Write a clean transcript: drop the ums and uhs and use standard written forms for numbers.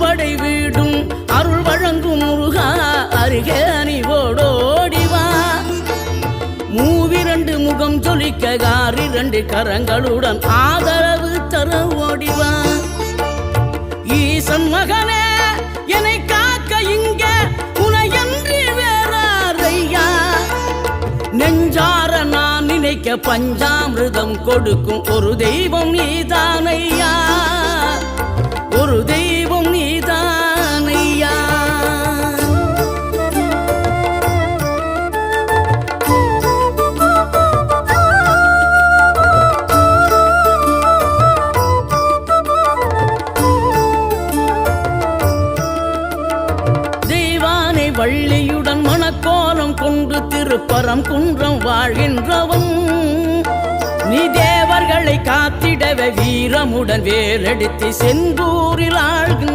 படை வீடும் அருள் வழங்கும் முருகா அருகே அணிவோடோடிவா. மூவிரண்டு முகம் ஜொலிக்க காரிரண்டு கரங்களுடன் ஆதரவு தர ஓடிவா. ஈசன் மகனே என்னை காக்க இங்க உனையன்றி வேறாரையா. நெஞ்சார நான் நினைக்க பஞ்சாமிர்தம் கொடுக்கும் ஒரு தெய்வம் நீதானையா, ஒரு தெய்வம் நீதானையா. தெய்வானை வள்ளியுடன் மணக்கோலம் கொண்டு திருப்பரம் குன்றம் வாழ்கின்றவன் நீ. தேவர்களை காத்திடவே வீரமுடன் வேலெடுத்து செந்தூரில் ஆழ்கின்ற